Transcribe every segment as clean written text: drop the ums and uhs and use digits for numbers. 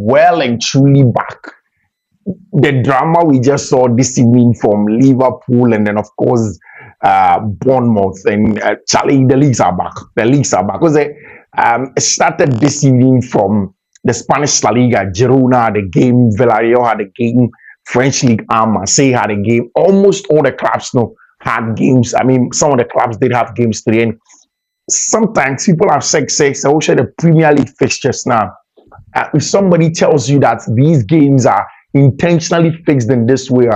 well and truly back. The drama we just saw this evening from Liverpool and then, of course, Bournemouth and Charlie, the leagues are back. The leagues are back. Because it started this evening from the Spanish La Liga. Girona had a game, Villarreal had a game, French League Marseille had a game. Almost all the clubs had games. I mean, some of the clubs did have games today. And sometimes people have said, I wish the Premier League fixtures now. If somebody tells you that these games are intentionally fixed in this way,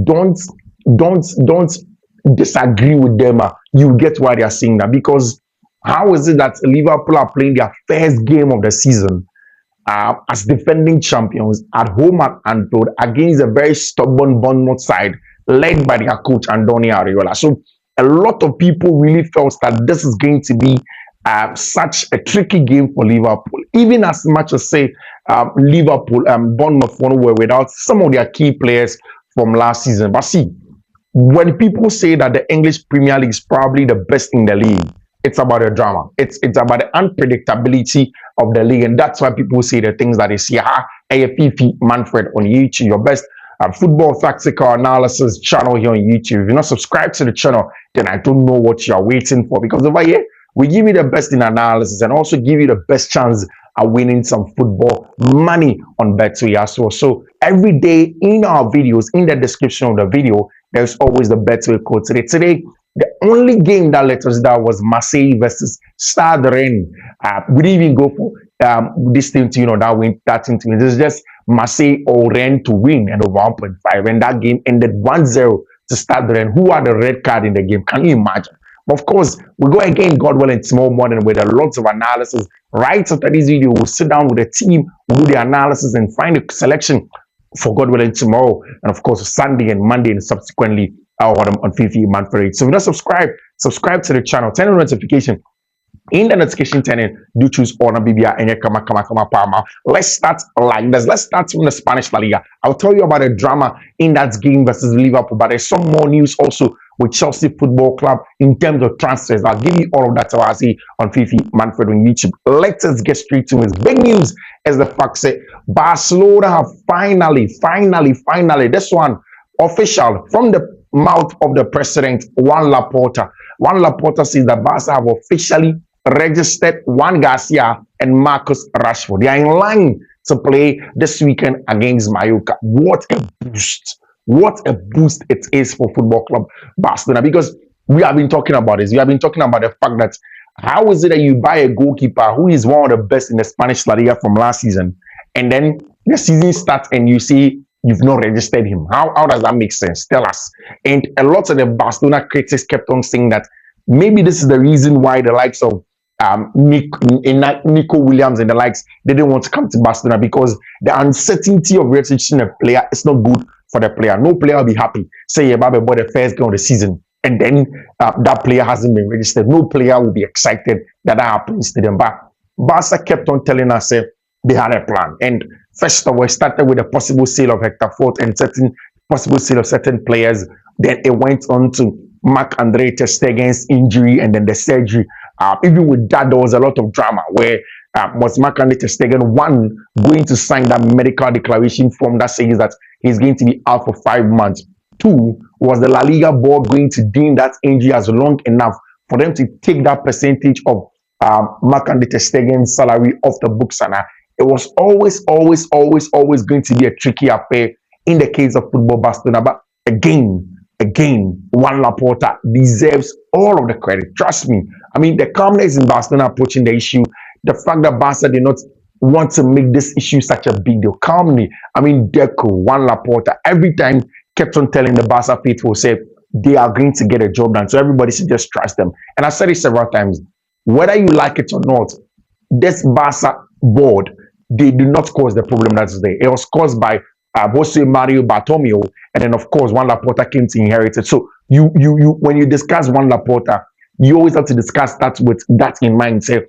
don't disagree with them. You get why they are saying that, because how is it that Liverpool are playing their first game of the season as defending champions at home at Anfield against a very stubborn Bournemouth side led by their coach Andoni Areola? So a lot of people really felt that this is going to be such a tricky game for Liverpool, even as much as say Liverpool and Bournemouth were without some of their key players from last season. But see, when people say that the English Premier League is probably the best in the league, it's about the drama. It's about the unpredictability of the league, and that's why people say the things that they see. Fiifi-Manfred on YouTube, your best football tactical analysis channel here on YouTube. If you're not subscribed to the channel, then I don't know what you are waiting for, because over here we give you the best in analysis and also give you the best chance at winning some football money on Betway as well. So every day in our videos, in the description of the video, there's always the Betway code. Today, the only game that let us down was Marseille versus Stade Rennes. We didn't even go for this thing to, that thing to win. This is just Marseille or Rennes to win and over 1.5. And that game ended 1-0 to Stade Rennes, who had a red card in the game. Can you imagine? Of course, we go again, God willing, tomorrow morning with a lot of analysis. Right after this video, we'll sit down with the team, we'll do the analysis and find a selection for God willing tomorrow. And of course, Sunday and Monday and subsequently on Fiifi-Manfred. So if you're not subscribe to the channel, turn on notification. In the notification turning, do choose on BBA and Palma. Let's start like this. Let's start from the Spanish La Liga. I'll tell you about the drama in that game versus Liverpool, but there's some more news also with Chelsea Football Club in terms of transfers. I'll give you all of that I see on Fiifi-Manfred on YouTube. Let us get straight to it. Big news, as the fact said, Barcelona have finally, this one official from the mouth of the president, Juan Laporta. Juan Laporta says that Barca have officially registered Juan Garcia and Marcus Rashford. They are in line to play this weekend against Mallorca. What a boost! What a boost it is for Football Club Barcelona, because we have been talking about this. We have been talking about the fact that how is it that you buy a goalkeeper who is one of the best in the Spanish La Liga from last season, and then the season starts and you see you've not registered him? How does that make sense? Tell us. And a lot of the Barcelona critics kept on saying that maybe this is the reason why the likes of Nico Williams and the likes, they didn't want to come to Barcelona, because the uncertainty of registering a player is not good for the player. No player will be happy. Say Mbappe bought the first game of the season and then that player hasn't been registered. No player will be excited that happens to them. But Barca kept on telling us they had a plan. And first of all, it started with a possible sale of Hector Fort and certain possible sale of certain players. Then it went on to Marc-Andre ter Stegen's injury and then the surgery. Even with that, there was a lot of drama where was Marc-Andre ter Stegen, one, going to sign that medical declaration form that says that he's going to be out for 5 months. Two, was the La Liga board going to deem that injury as long enough for them to take that percentage of Marc-Andre ter Stegen's salary off the books? And it was always going to be a tricky affair in the case of Football Barcelona. But again, Juan Laporta deserves all of the credit. Trust me. I mean, the calmness in Barcelona approaching the issue, the fact that Barca did not want to make this issue such a big deal. Calmly, I mean, Deco, Juan Laporta, every time kept on telling the Barca faithful, said they are going to get a job done. So everybody should just trust them. And I said it several times, whether you like it or not, this Barca board, they do not cause the problem that's there. It was caused by Jose Mario Bartomeu, and then of course Juan Laporta came to inherit it. So you when you discuss Juan Laporta, you always have to discuss that with that in mind. Say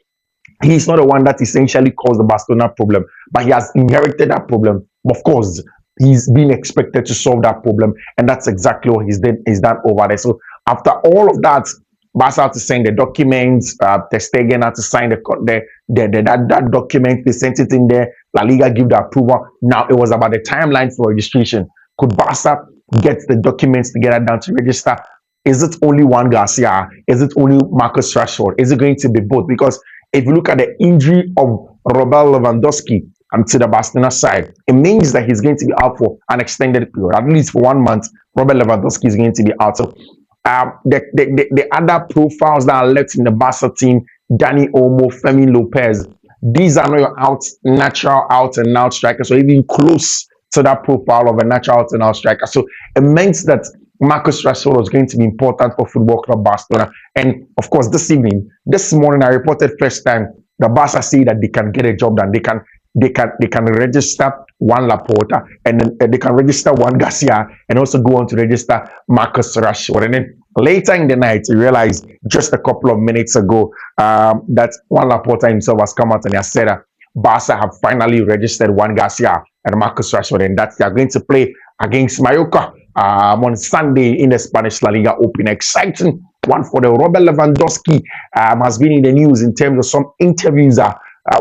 he's not the one that essentially caused the Barcelona problem, but he has inherited that problem. Of course, he's been expected to solve that problem, and that's exactly what he's done over there. So after all of that, Barca had to sign the documents. Ter Stegen had to sign that document. They sent it in there. La Liga give the approval. Now it was about the timeline for registration. Could Barca get the documents together down to register? Is it only Juan Garcia? Is it only Marcus Rashford? Is it going to be both? Because if you look at the injury of Robert Lewandowski to the Barcelona side, it means that he's going to be out for an extended period, at least for 1 month. Robert Lewandowski is going to be out. So the other profiles that are left in the Barca team, Dani Olmo, Femi Lopez, these are not your natural out and out strikers, or even close to that profile of a natural out and out striker. So it means that Marcus Rashford was going to be important for Football Club Barcelona. And of course, this morning, I reported first time the Barca say that they can get a job done. They can register Juan Laporta, and then they can register Juan Garcia, and also go on to register Marcus Rashford. And then later in the night, you realize just a couple of minutes ago that Juan Laporta himself has come out and has said that Barca have finally registered Juan Garcia and Marcus Rashford, and that they are going to play against Mallorca on Sunday in the Spanish La Liga Open. Exciting one for the Robert Lewandowski has been in the news in terms of some interviews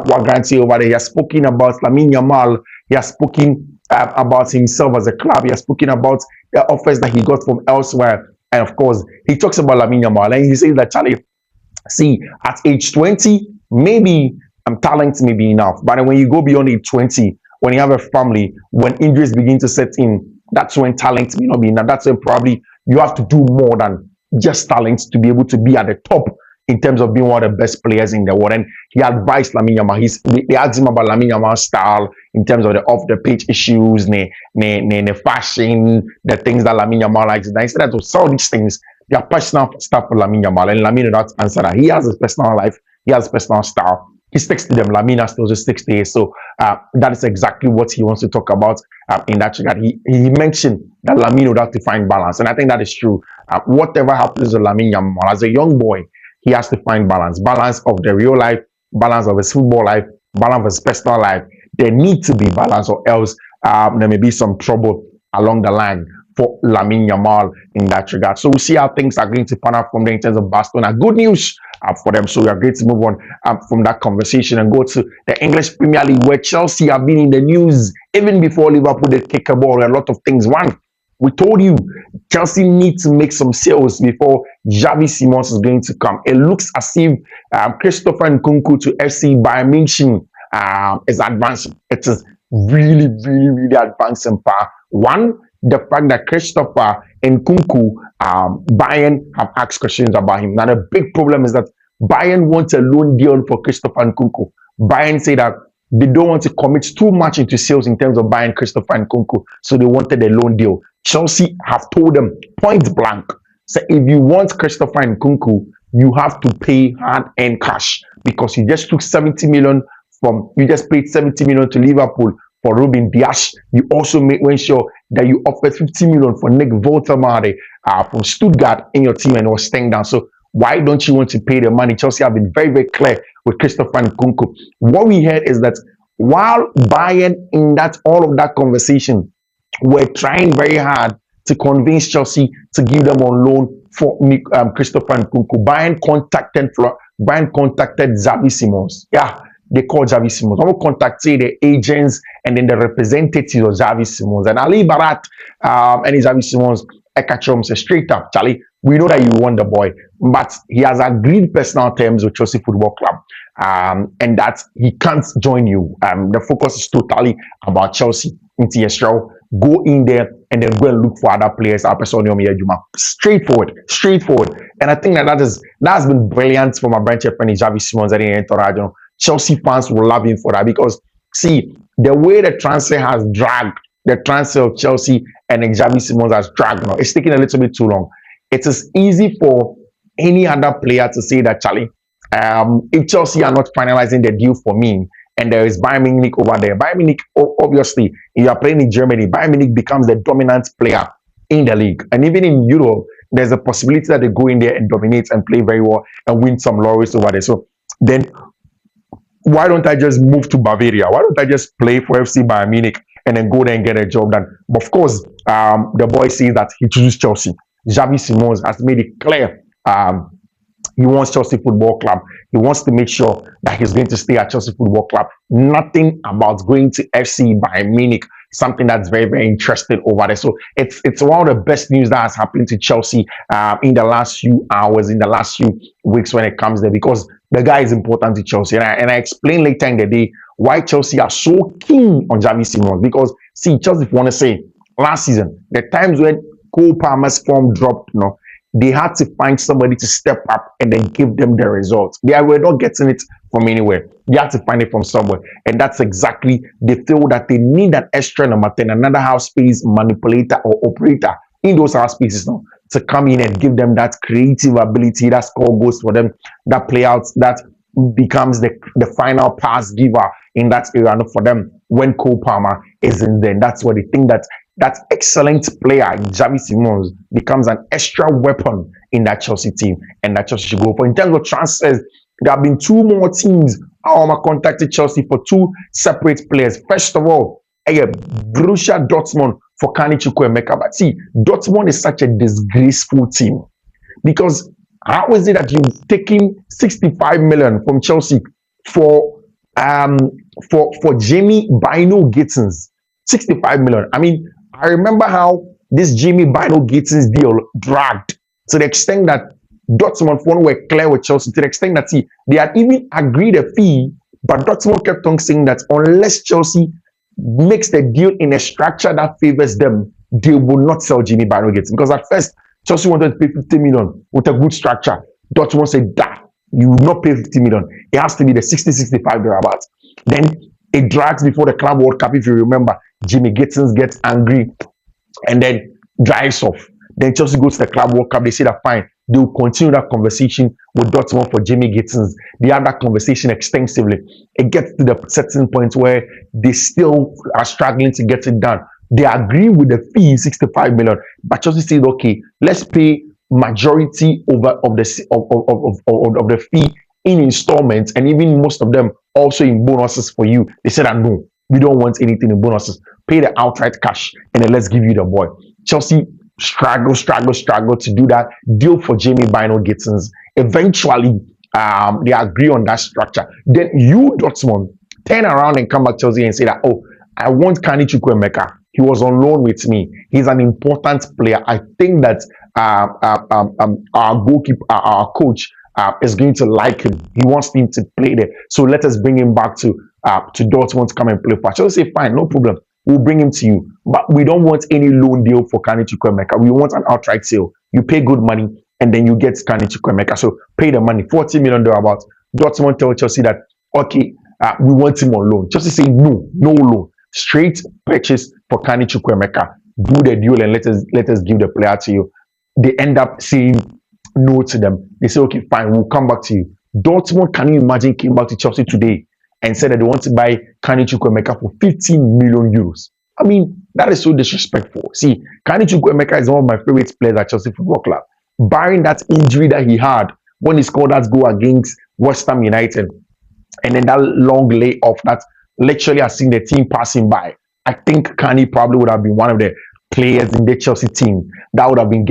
what guarantee over there. He has spoken about Lamine Yamal. He has spoken about himself as a club. He has spoken about the offers that he got from elsewhere. And of course, he talks about Lamine Yamal. And he says that, Charlie, see, at age 20, maybe talent may be enough. But when you go beyond age 20, when you have a family, when injuries begin to set in, that's when talent may not be enough. That's when probably you have to do more than just talent to be able to be at the top in terms of being one of the best players in the world. And he advised Lamine Yamal. They asked him about Lamine Yamal's style in terms of the off-the-pitch issues, the fashion, the things that Lamine Yamal likes. And instead of all these things, they are personal stuff for Lamine Yamal. And Lamine did not answer that. He has his personal life. He has his personal style. He sticks to them. Lamine has to sticks to it. So that is exactly what he wants to talk about in that regard. He mentioned that Lamine would have to find balance. And I think that is true. Whatever happens to Lamine Yamal, as a young boy, he has to find balance. Balance of the real life, balance of his football life, balance of his personal life. There needs to be balance, or else there may be some trouble along the line for Lamine Yamal in that regard. So we'll see how things are going to pan out from there in terms of Barcelona. Good news for them. So we are going to move on from that conversation and go to the English Premier League, where Chelsea have been in the news even before Liverpool did kick a ball. A lot of things. One, we told you Chelsea need to make some sales before Xavi Simons is going to come. It looks as if Christopher Nkunku to FC Bayern Munich is advancing. It is really, really, really advancing. One, the fact that Christopher Nkunku, Bayern have asked questions about him. Now, the big problem is that Bayern wants a loan deal for Christopher Nkunku. Bayern say that they don't want to commit too much into sales in terms of buying Christopher Nkunku, so they wanted a loan deal. Chelsea have told them point blank, so if you want Christopher Nkunku, you have to pay hard-earned cash, because you just paid 70 million to Liverpool for Ruben Dias. You also made sure that you offered 50 million for Nick Woltemade from Stuttgart in your team, and was staying down. So why don't you want to pay the money? Chelsea have been very, very clear with Christopher Nkunku. What we heard is that while Bayern in all of that conversation were trying very hard to convince Chelsea to give them on loan for Christopher Nkunku, Bayern contacted Xavi Simons. Yeah, they called Javi Simons. I will contact the agents and then the representatives of Javi Simons. And Ali Barat and Javi Simons, Ekachom said straight up, Charlie, we know that you want the boy, but he has agreed personal terms with Chelsea Football Club, and that he can't join you. The focus is totally about Chelsea. Go in there and then go and look for other players. Straightforward. And I think that has been brilliant for my branch friend Javi Simons and Chelsea fans will love him for that, because see, the way the transfer has dragged, the transfer of Chelsea and Xavi Simons has dragged now, it's taking a little bit too long. It is easy for any other player to say that, Charlie, if Chelsea are not finalizing the deal for me, and there is Bayern Munich over there, Bayern Munich, obviously, if you are playing in Germany, Bayern Munich becomes the dominant player in the league. And even in Europe, there's a possibility that they go in there and dominate and play very well and win some laurels over there. So then, why don't I just move to Bavaria? Why don't I just play for FC Bayern Munich and then go there and get a job done? But of course, the boy says that he chooses Chelsea. Xavi Simons has made it clear He wants Chelsea Football Club. He wants to make sure that he's going to stay at Chelsea Football Club. Nothing about going to FC Bayern Munich. Something that's very, very interesting over there. So it's one of the best news that has happened to Chelsea in the last few hours, in the last few weeks when it comes there, because the guy is important to Chelsea. And I explain later in the day why Chelsea are so keen on Javi Simons. Because see, Chelsea, if you want to say, last season, the times when Cole Palmer's form dropped, they had to find somebody to step up and then give them the results. They were not getting it from anywhere. They had to find it from somewhere. And that's exactly, they feel that they need an extra number 10, another half space manipulator or operator in those half spaces now to come in and give them that creative ability, that score goes for them, that play out, that becomes the final pass giver in that area for them when Cole Palmer isn't there. That's what they think, that excellent player, Javi Simons, becomes an extra weapon in that Chelsea team, and that Chelsea should go for. In terms of transfers, there have been two more teams contacted Chelsea for two separate players. First of all, Borussia Dortmund for Kanu Chukwuemeka. But see, Dortmund is such a disgraceful team, because how is it that you've taken 65 million from Chelsea for Jamie Bino Gittins? 65 million. I mean, I remember how this Jamie Bino Gittins deal dragged to the extent that Dortmund were clear with Chelsea, to the extent that they had even agreed a fee, but Dortmund kept on saying that unless Chelsea makes the deal in a structure that favors them, they will not sell Jamie Bino Gittins. Because at first, Chelsea wanted to pay 50 million with a good structure. Dortmund said, you will not pay 50 million. It has to be the 60-65 thereabouts. Then it drags before the Club World Cup, if you remember. Jimmy Gittins gets angry and then drives off. Then Chelsea goes to the Club World Cup. They say that fine, they will continue that conversation with Dortmund for Jimmy Gittins. They have that conversation extensively. It gets to the certain point where they still are struggling to get it done. They agree with the fee, 65 million, but Chelsea said, okay, let's pay majority of the fee in installments, and even most of them also in bonuses for you. They said that no, we don't want anything in bonuses. Pay the outright cash and then let's give you the boy. Chelsea struggle to do that deal for Jamie Bino Gittins. Eventually, they agree on that structure. Then you, Dortmund, turn around and come back to Chelsea and say that, oh, I want Kanu Chukwuemeka. He was on loan with me. He's an important player. I think that our goalkeeper, our coach, is going to like him. He wants him to play there. So let us bring him back to Dortmund to come and play for us. Chelsea say, fine, no problem. We'll bring him to you. But we don't want any loan deal for Kanu Chukwuemeka. We want an outright sale. You pay good money and then you get Kanu Chukwuemeka. So pay the money, $40 million about. Dortmund tell Chelsea that, okay, we want him on loan. Chelsea say, no loan. Straight purchase for Kanu Chukwuemeka. Do the deal and let us give the player to you. They end up saying no to them. They say, okay, fine, we'll come back to you. Dortmund, can you imagine, came back to Chelsea today and said that they want to buy Kanu Chukwuemeka for 15 million euros. I mean, that is so disrespectful. See, Kanu Chukwuemeka is one of my favorite players at Chelsea Football Club. Barring that injury that he had when he scored that goal against West Ham United, and then that long layoff that literally has seen the team passing by, I think Kanu probably would have been one of the players in the Chelsea team that would have been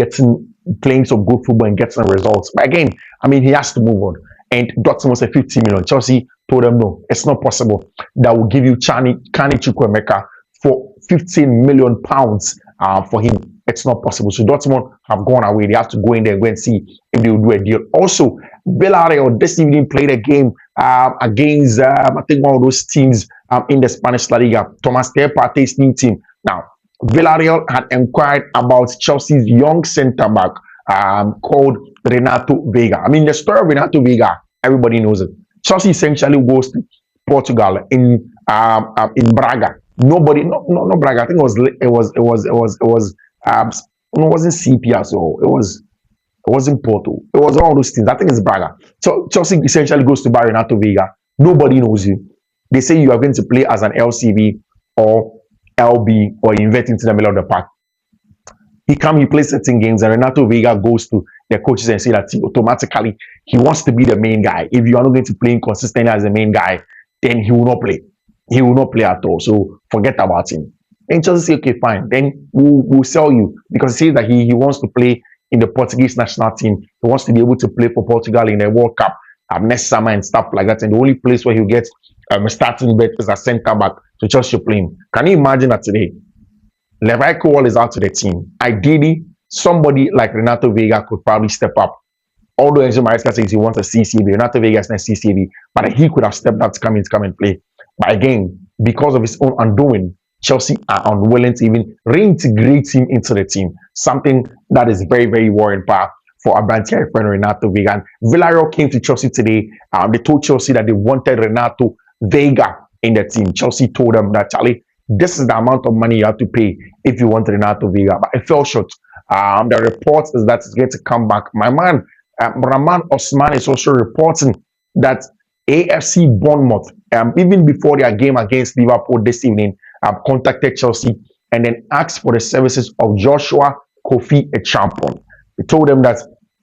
playing some good football and getting results. But again, I mean, he has to move on. And Dortmund said 15 million. Chelsea told them, no, it's not possible. That will give you Kanu Chukwuemeka for 15 million pounds for him. It's not possible. So Dortmund have gone away. They have to go in there and go and see if they will do a deal. Also, Villarreal this evening played a game against, I think, one of those teams in the Spanish La Liga, Thomas Partey's new team. Now, Villarreal had inquired about Chelsea's young centre-back called Renato Vega. I mean, the story of Renato Vega, everybody knows it. Chelsea essentially goes to Portugal in Braga. Not Braga. I think it wasn't CPR, so it wasn't Porto. It was all those things. I think it's Braga. So Chelsea essentially goes to buy Renato Vega. Nobody knows you. They say you are going to play as an LCB or LB or invert into the middle of the park. He plays certain games, and Renato Vega goes to the coaches and say that automatically he wants to be the main guy. If you are not going to play consistently as the main guy, then he will not play. He will not play at all. So forget about him. And Chelsea say, okay, fine. Then we'll sell you, because he says that he wants to play in the Portuguese national team. He wants to be able to play for Portugal in the World Cup next summer and stuff like that. And the only place where he'll get a starting bet is a centre back to Chelsea playing. Can you imagine that today? Levi Cole is out to the team. Ideally, somebody like Renato Vega could probably step up. Although Enzo Maresca says he wants a CCB, Renato Vega is not CCB, but he could have stepped up to come and play. But again, because of his own undoing, Chelsea are unwilling to even reintegrate him into the team. Something that is very, very worrying for Abantier friend Renato Vega. And Villarreal came to Chelsea today. They told Chelsea that they wanted Renato Vega in the team. Chelsea told them that, Charlie, this is the amount of money you have to pay if you want Renato Vega. But it fell short. The report is that it's going to come back. My man, Rahman Osman, is also reporting that AFC Bournemouth, even before their game against Liverpool this evening, contacted Chelsea and then asked for the services of Joshua Kofi Echampon. They told them that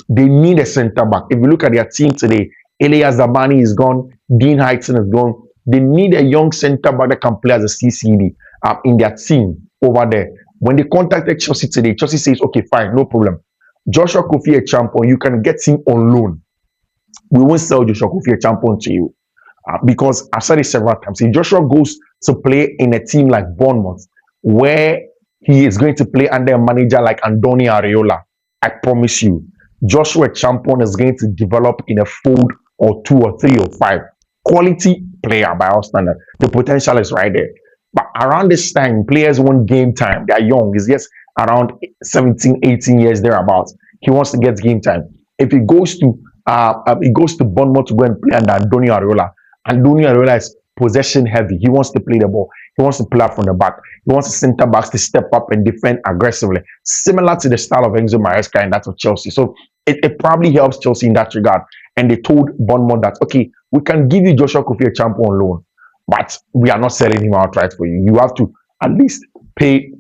they need a centre back. If you look at their team today, Elias Zabani is gone, Dean Heighton is gone. They need a young centre back that can play as a CCD in their team over there. When they contacted Chelsea today, Chelsea says, okay, fine, no problem. Joshua Kofi Echampon, you can get him on loan. We won't sell Joshua Kofi Echampon to you. Because I've said it several times. If Joshua goes to play in a team like Bournemouth, where he is going to play under a manager like Andoni Areola, I promise you, Joshua Echampon is going to develop in a fold or 2 or 3 or 5. Quality player by our standard. The potential is right there. But around this time, players want game time. They are young. He's just around 17, 18 years thereabouts. He wants to get game time. If he goes to Bournemouth to go and play under Andoni Areola, Andoni Areola is possession heavy. He wants to play the ball. He wants to play up from the back. He wants the centre backs to step up and defend aggressively, similar to the style of Enzo Maresca and that of Chelsea. So it probably helps Chelsea in that regard. And they told Bournemouth that, okay, we can give you Joshua Kofi Echampon on loan, but we are not selling him outright for you. You have to at least pay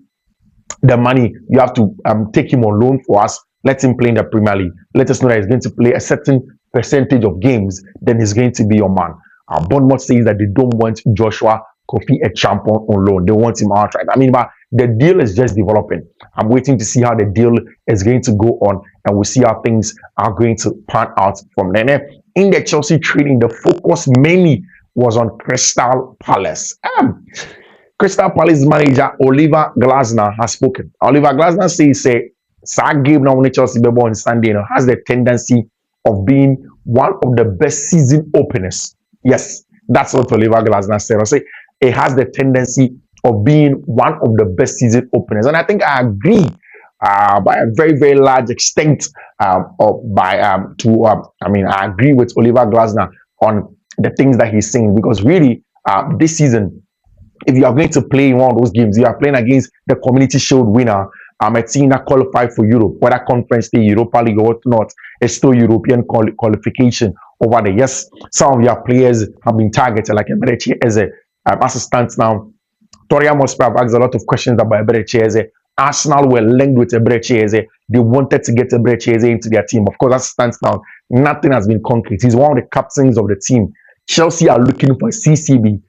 the money. You have to take him on loan for us. Let him play in the Premier League. Let us know that he's going to play a certain percentage of games. Then he's going to be your man. Bournemouth says that they don't want Joshua Kofi Echampon on loan. They want him outright. I mean, but the deal is just developing. I'm waiting to see how the deal is going to go on, and we'll see how things are going to pan out from there. In the Chelsea training, the focus mainly was on Crystal Palace. Crystal Palace manager Oliver Glasner has spoken. Oliver Glasner says, "Sir game now when Chelsea be born Sunday, has the tendency of being one of the best season openers." Yes, that's what Oliver Glasner said. I say it has the tendency of being one of the best season openers, and I think I agree by a very, very large extent. I agree with Oliver Glasner on the things that he's saying, because really, this season, if you are going to play in one of those games, you are playing against the Community Shield winner. A team that qualified for Europe, whether Conference League, Europa League, or whatnot, it's still European qualification over there. Yes, some of your players have been targeted, like Eberechi Eze. As it stands now, Toria Mosper have asked a lot of questions about Eberechi Eze. Arsenal were linked with Eberechi Eze. They wanted to get Eberechi Eze into their team. Of course, as it stands now, nothing has been concrete. He's one of the captains of the team. Chelsea are looking for a CCB.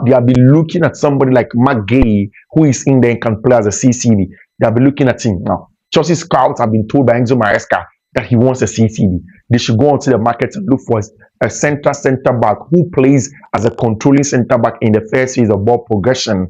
They have been looking at somebody like Mark Gay, who is in there and can play as a CCB. They have been looking at him. Now, Chelsea scouts have been told by Enzo Maresca that he wants a CCB. They should go onto the market and look for a centre back who plays as a controlling centre back in the first phase of ball progression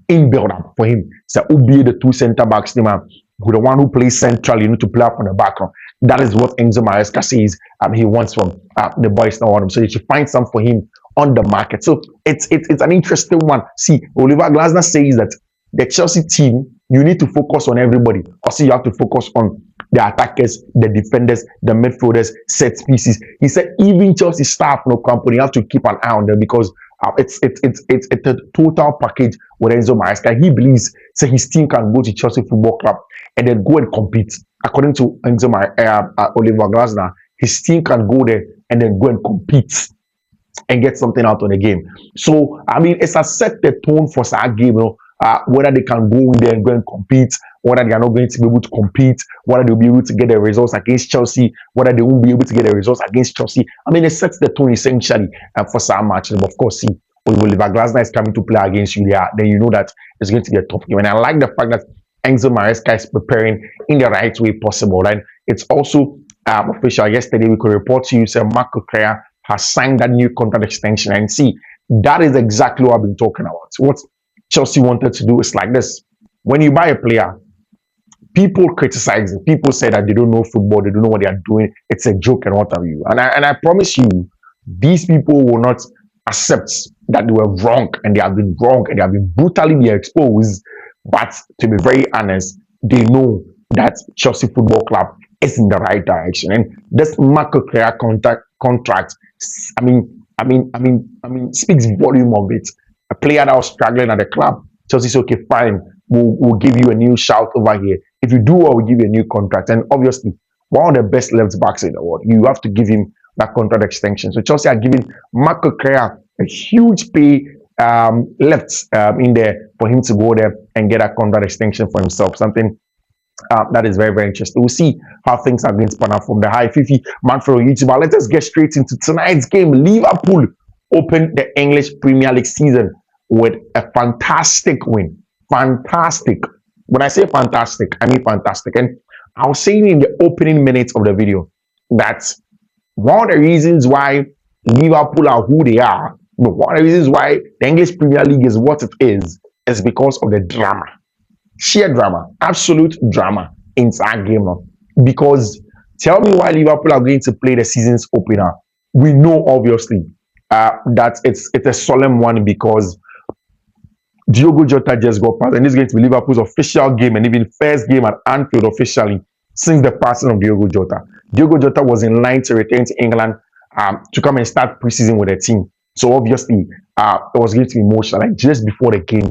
in build-up for him. So, who be the two centre backs, the one who plays central, you need to play up on the back. That is what Enzo Maresca says he wants from the boys now on him. So, you should find some for him on the market. So, it's an interesting one. See, Oliver Glasner says that the Chelsea team, you need to focus on everybody. Also, you have to focus on the attackers, the defenders, the midfielders, set pieces. He said even Chelsea staff, no company, you have to keep an eye on them, because it's a total package with Enzo Maresca. He believes his team can go to Chelsea Football Club and then go and compete. According to Oliver Glasner, his team can go there and then go and compete and get something out of the game. So, I mean, it's a set the tone for that game, whether they can go in there and go and compete, whether they are not going to be able to compete, whether they'll be able to get the results against Chelsea, whether they won't be able to get the results against Chelsea. I mean, it sets the tone essentially for some matches. But of course, see, when Oliver Glasner is coming to play against you there, then you know that it's going to be a tough game. And I like the fact that Enzo Maresca is preparing in the right way possible. And it's also official. Yesterday, we could report to you, sir, Marco Correa has signed that new contract extension. And see, that is exactly what I've been talking about. What Chelsea wanted to do is like this. When you buy a player, people criticize it. People say that they don't know football, they don't know what they are doing. It's a joke and what have you. And I promise you, these people will not accept that they were wrong and they have been wrong and they have been brutally exposed. But to be very honest, they know that Chelsea Football Club is in the right direction. And this Marco Correa contract, speaks volume of it. A player that was struggling at the club, Chelsea said, okay, fine, we'll give you a new shout over here. If you do well, we'll give you a new contract. And obviously, one of the best left backs in the world, you have to give him that contract extension. So Chelsea are giving Marco Correa a huge pay left in there for him to go there and get a contract extension for himself. Something that is very, very interesting. We'll see how things are going to pan out from the high Fiifi-Manfred on YouTube. Let us get straight into tonight's game. Liverpool opened the English Premier League season with a fantastic win. Fantastic. When I say fantastic, I mean fantastic. And I was saying in the opening minutes of the video that one of the reasons why Liverpool are who they are, but one of the reasons why the English Premier League is what it is because of the drama. Sheer drama, absolute drama inside game now. Because tell me why Liverpool are going to play the season's opener. We know obviously that it's a solemn one because Diogo Jota just got passed, and this is going to be Liverpool's official game and even first game at Anfield officially since the passing of Diogo Jota. Diogo Jota was in line to return to England to come and start preseason with the team. So obviously, it was going to be emotional. Like just before the game,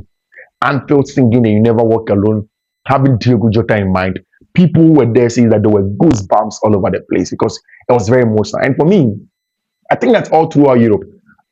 Anfield singing that you never walk alone, having Diogo Jota in mind. People who were there saying that there were goosebumps all over the place because it was very emotional. And for me, I think that's all throughout Europe.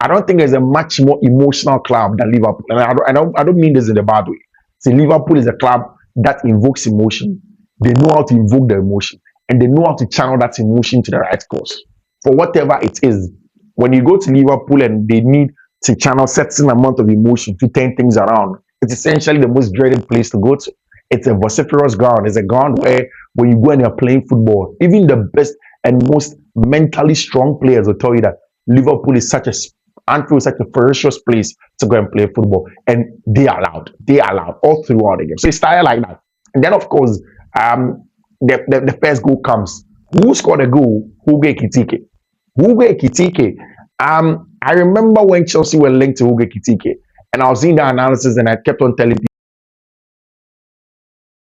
I don't think there's a much more emotional club than Liverpool. And I don't mean this in a bad way. See, Liverpool is a club that invokes emotion. They know how to invoke the emotion. And they know how to channel that emotion to the right cause. For whatever it is. When you go to Liverpool and they need to channel certain amount of emotion to turn things around, it's essentially the most dreaded place to go to. It's a vociferous ground. It's a ground where when you go and you're playing football, even the best and most mentally strong players will tell you that Liverpool is Anfield is such a ferocious place to go and play football, and they are loud all throughout the game. So it started like that, and then of course, the first goal comes. Who scored a goal? Hugo Ekitike. I remember when Chelsea were linked to Hugo Ekitike, and I was in the analysis, and I kept on telling people